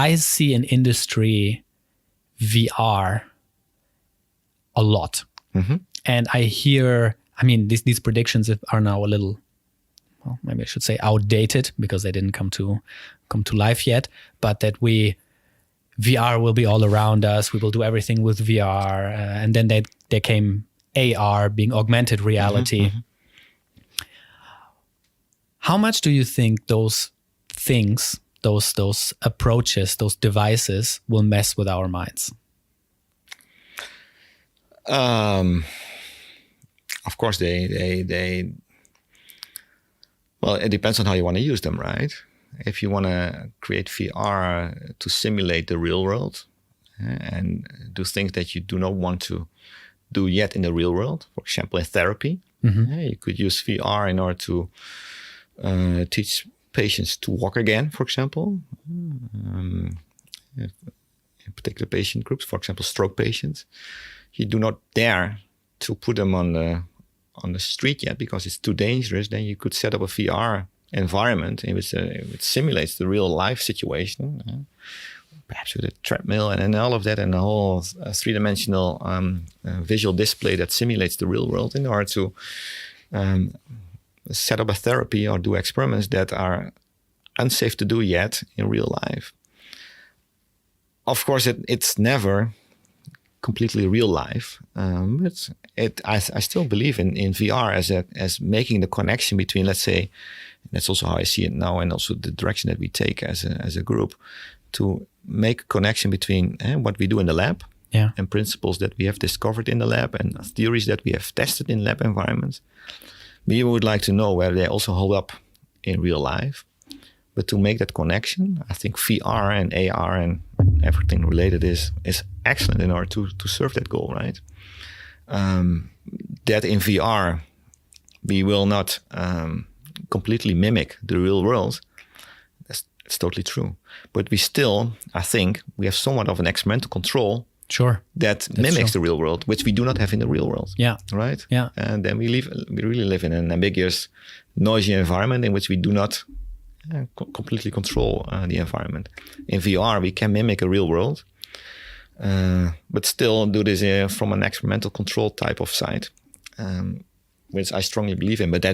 I see in industry VR a lot. And I hear, I mean, these predictions are now a little, well, maybe I should say outdated because they didn't come to life yet, but that VR will be all around us. We will do everything with VR. And then there came AR, being augmented reality. How much do you think those things, those approaches, those devices will mess with our minds? Of course, they. Well, it depends on how you want to use them, right? If you want to create VR to simulate the real world and do things that you do not want to do yet in the real world, for example, in therapy, you could use VR in order to teach patients to walk again, for example. In particular patient groups, for example, stroke patients, you do not dare to put them on the street yet because it's too dangerous. Then you could set up a VR environment in which it simulates the real life situation, perhaps with a treadmill and all of that, and a whole three-dimensional visual display that simulates the real world in order to set up a therapy or do experiments that are unsafe to do yet in real life. Of course, it's never completely real life. I still believe in VR as making the connection between, let's say, that's also how I see it now, and also the direction that we take as a group, to make a connection between what we do in the lab and principles that we have discovered in the lab and theories that we have tested in lab environments. We would like to know whether they also hold up in real life. But to make that connection, I think VR and AR and everything related is excellent in order to serve that goal, right? That in VR, we will not completely mimic the real world. It's totally true. But we still, I think, we have somewhat of an experimental control that mimics the real world, which we do not have in the real world. Yeah. Right? Yeah. And then we really live in an ambiguous, noisy environment in which we do not completely control the environment. In VR, we can mimic a real world, but still do this from an experimental control type of side, which I strongly believe in. But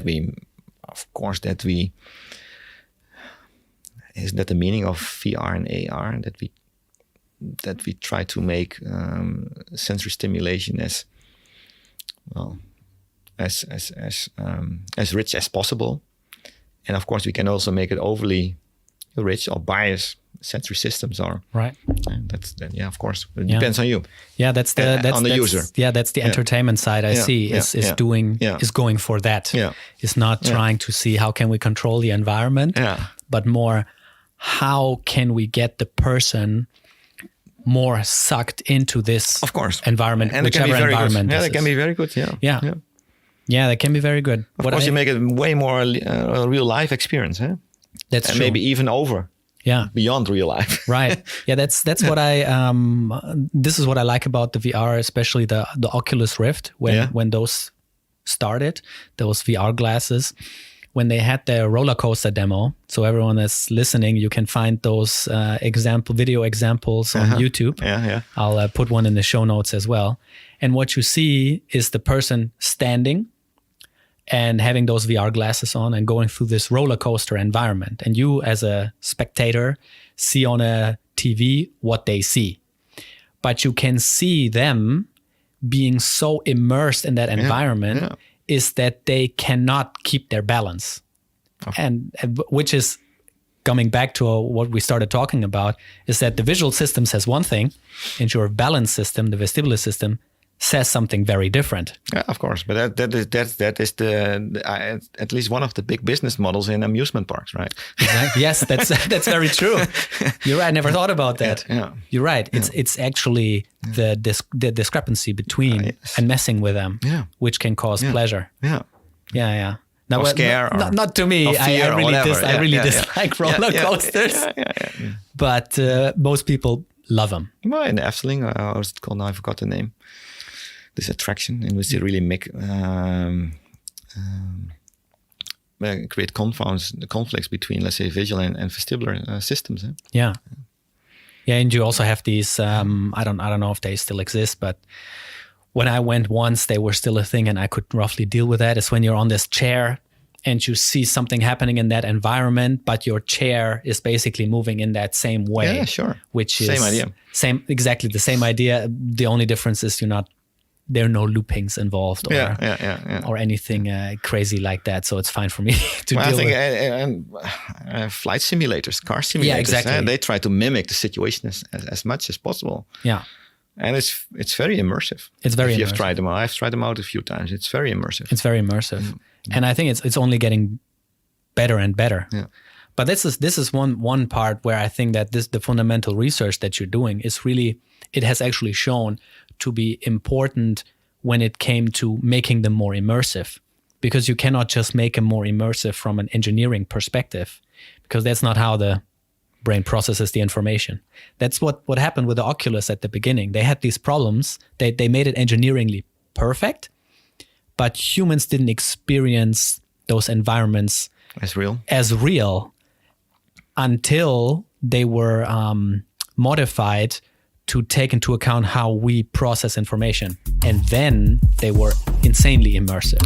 isn't that the meaning of VR and AR, that we try to make sensory stimulation as rich as possible. And of course, we can also make it overly rich or biased sensory systems are. Right. And of course, it depends on you. Yeah, that's the user. Yeah, that's the entertainment side I see is going for that. Yeah. Is not trying to see how can we control the environment, but more how can we get the person more sucked into this environment, and whichever environment. Yeah, that can be very good. Yeah, that can be very good. Of course, you make it way more a real life experience. That's true. Maybe even over. Yeah. Beyond real life. Right. Yeah, that's what I this is what I like about the VR, especially the Oculus Rift when those started, those VR glasses, when they had their roller coaster demo. So everyone that's listening, you can find those video examples on YouTube. Yeah. I'll put one in the show notes as well. And what you see is the person standing and having those VR glasses on and going through this roller coaster environment. And you as a spectator see on a TV what they see. But you can see them being so immersed in that environment is that they cannot keep their balance. Okay. And which is coming back to what we started talking about, is that the visual system says one thing and your balance system, the vestibular system, says something very different. Yeah, of course, but that is the at least one of the big business models in amusement parks, right? Exactly. Yes, that's very true. You're right. I never thought about that. Yeah. You're right. It's actually the discrepancy between and messing with them, which can cause pleasure. Yeah. Now, or scare, not to me. I really dislike roller coasters. But most people love them. Well, in the Efteling, what's it called now? I forgot the name. This attraction in which they really create conflicts between, let's say, visual and vestibular systems. Yeah. Yeah, and you also have these. I don't know if they still exist, but when I went once, they were still a thing, and I could roughly deal with that. It's when you're on this chair and you see something happening in that environment, but your chair is basically moving in that same way. Yeah, sure. Which is same idea. Exactly the same idea. The only difference is there are no loopings involved or anything crazy like that. So it's fine for me to deal with. I think flight simulators, car simulators, yeah, exactly. They try to mimic the situation as much as possible. Yeah. And it's very immersive. It's very immersive. You've tried them out. I've tried them out a few times. It's very immersive. It's very immersive. Mm-hmm. And I think it's only getting better and better. Yeah. But this is one part where I think that the fundamental research that you're doing is really, it has actually shown to be important when it came to making them more immersive, because you cannot just make them more immersive from an engineering perspective, because that's not how the brain processes the information. That's what happened with the Oculus at the beginning. They had these problems. They made it engineeringly perfect, but humans didn't experience those environments as real until they were modified to take into account how we process information. And then they were insanely immersive.